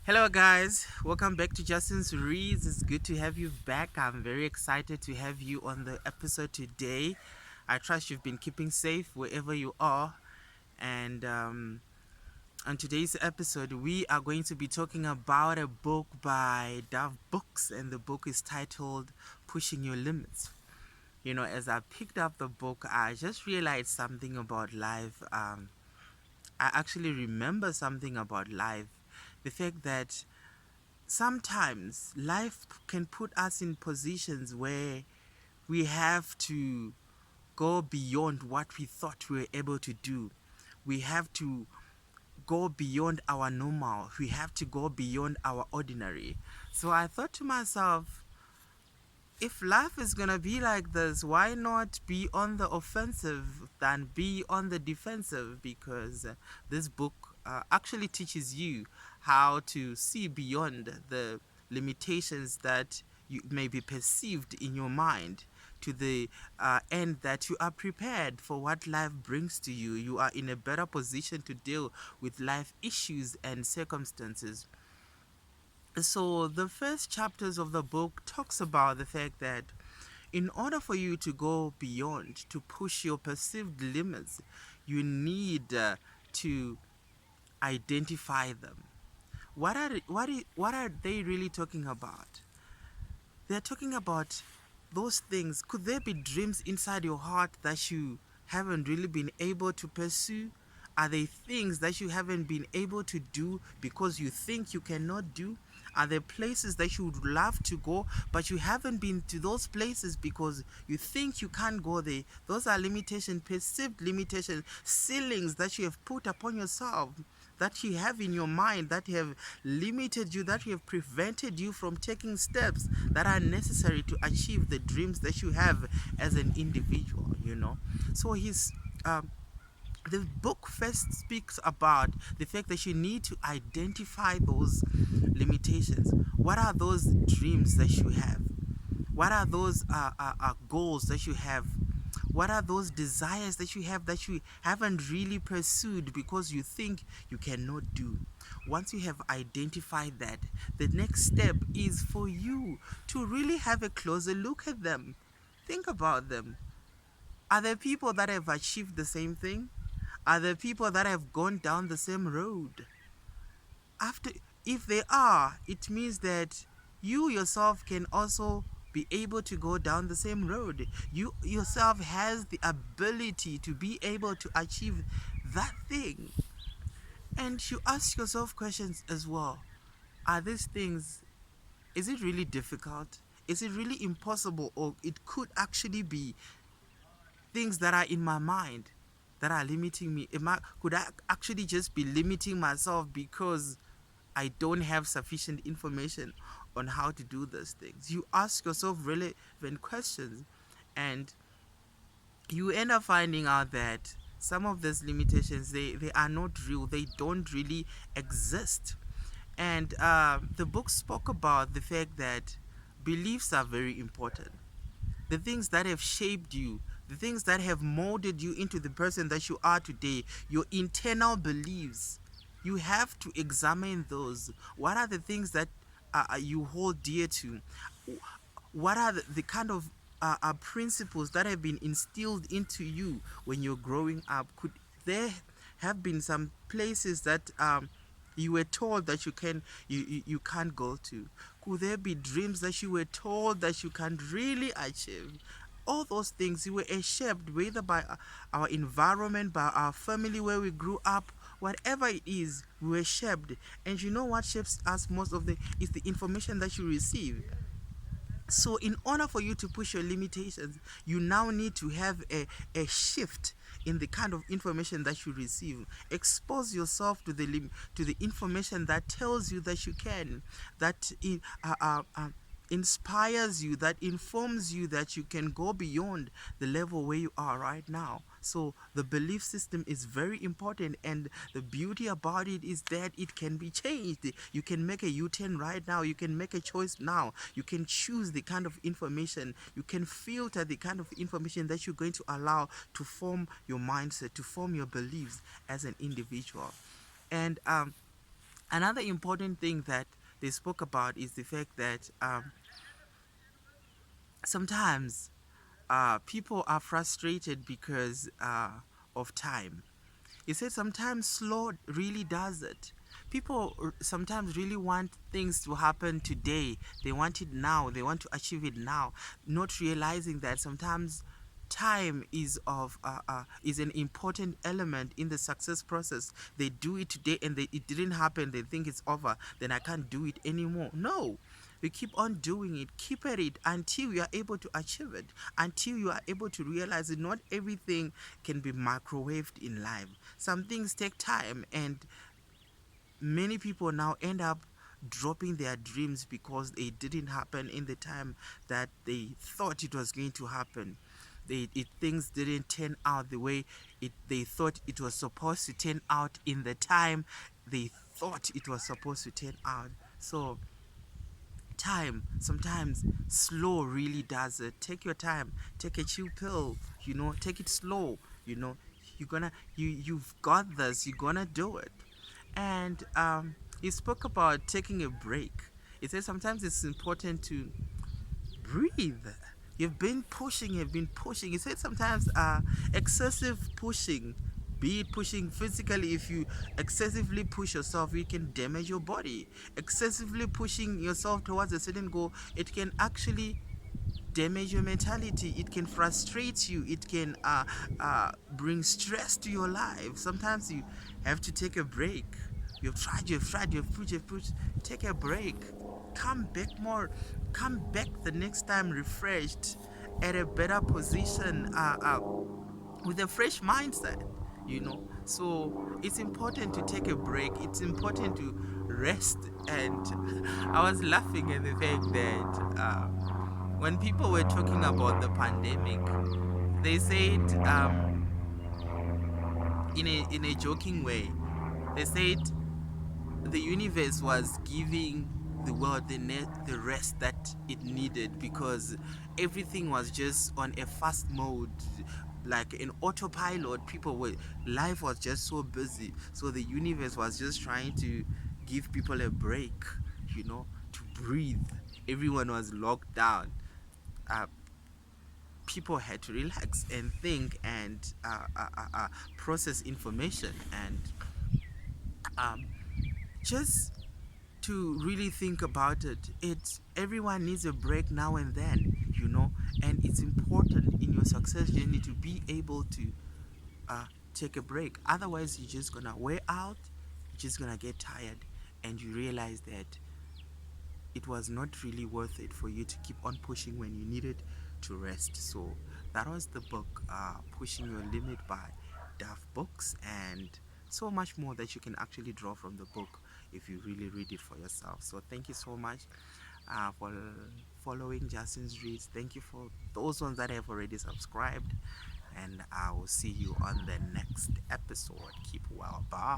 Hello, guys. Welcome back to Justin's Reads. It's good to have you back. I'm very excited to have you on the episode today. I trust you've been keeping safe wherever you are. And on today's episode, we are going to be talking about a book by Dove Books, and the book is titled Pushing Your Limits. As I picked up the book, I just realized something about life. I actually remember something about life. The fact that sometimes life can put us in positions where we have to go beyond what we thought we were able to do. We have to go beyond our normal. We have to go beyond our ordinary. So I thought to myself, if life is going to be like this, why not be on the offensive than be on the defensive? Because this book actually teaches you how to see beyond the limitations that you may be perceived in your mind to the end that you are prepared for what life brings to you. You are in a better position to deal with life issues and circumstances. So the first chapters of the book talks about the fact that in order for you to go beyond, to push your perceived limits, you need to identify them. What are they really talking about? They're talking about those things. Could there be dreams inside your heart that you haven't really been able to pursue? Are they things that you haven't been able to do because you think you cannot do? Are there places that you would love to go, but you haven't been to those places because you think you can't go there? Those are limitations, perceived limitations, ceilings that you have put upon yourself, that you have in your mind, that have limited you, that have prevented you from taking steps that are necessary to achieve the dreams that you have as an individual. So the book first speaks about the fact that you need to identify those limitations. What are those dreams that you have? What are those goals that you have? What are those desires that you have that you haven't really pursued because you think you cannot do? Once you have identified that, the next step is for you to really have a closer look at them. Think about them. Are there people that have achieved the same thing? Are there people that have gone down the same road? After, if they are, it means that you yourself can also be able to go down the same road. You yourself has the ability to be able to achieve that thing. And you ask yourself questions as well. Are these things, is it really difficult? Is it really impossible, or it could actually be things that are in my mind that are limiting me? Could I actually just be limiting myself because I don't have sufficient information on how to do those things? You ask yourself relevant questions, and you end up finding out that some of these limitations, they are not real. They don't really exist. And the book spoke about the fact that beliefs are very important. The things that have shaped you, the things that have molded you into the person that you are today, your internal beliefs, you have to examine those. What are the things that you hold dear to? What are the kind of principles that have been instilled into you when you're growing up? Could there have been some places that you were told that you can't go to? Could there be dreams that you were told that you can't really achieve? All those things, you were shaped whether by our environment, by our family where we grew up, whatever it is, we were shaped. And you know what shapes us most of the is the information that you receive. So in order for you to push your limitations, you now need to have a shift in the kind of information that you receive. Expose yourself to to the information that tells you that you can, that inspires you, that informs you that you can go beyond the level where you are right now. So the belief system is very important, and the beauty about it is that it can be changed. You can make a U-turn right now. You can make a choice now. You can choose the kind of information. You can filter the kind of information that you're going to allow to form your mindset, to form your beliefs as an individual. And Another important thing that they spoke about is the fact that sometimes people are frustrated because of time. He said sometimes slow really does it. People sometimes really want things to happen today. They want it now. They want to achieve it now, not realizing that sometimes time is an important element in the success process. They do it today and it didn't happen. They think it's over. Then I can't do it anymore. No, we keep on doing it, keep at it until you are able to achieve it, until you are able to realize that not everything can be microwaved in life. Some things take time, and many people now end up dropping their dreams because it didn't happen in the time that they thought it was going to happen. Things didn't turn out the way they thought it was supposed to turn out in the time they thought it was supposed to turn out. So time sometimes slow really does it. Take your time, take a chill pill, take it slow. You've got this, you're gonna do it. And he spoke about taking a break. He said sometimes it's important to breathe. You've been pushing. He said sometimes excessive pushing, be it pushing physically, if you excessively push yourself, it can damage your body. Excessively pushing yourself towards a certain goal, it can actually damage your mentality. It can frustrate you. It can bring stress to your life. Sometimes you have to take a break. You've pushed. Take a break. Come back more. Come back the next time refreshed, at a better position, with a fresh mindset. So it's important to take a break. It's important to rest. And I was laughing at the fact that when people were talking about the pandemic, they said, in a joking way, they said the universe was giving the world the rest that it needed, because everything was just on a fast mode, like an autopilot. Life was just so busy, so the universe was just trying to give people a break, to breathe. Everyone was locked down. uh, People had to relax and think and process information, and um, just to really think about it. It's everyone needs a break now and then. And it's important in your success journey to be able to uh, take a break. Otherwise, you're just gonna wear out, you're just gonna get tired, and you realize that it was not really worth it for you to keep on pushing when you needed to rest. So that was the book, Pushing Your Limit by Duff Books, and so much more that you can actually draw from the book if you really read it for yourself. So thank you so much for following Justin's Reads. Thank you for those ones that have already subscribed, and I will see you on the next episode. Keep well. Bye.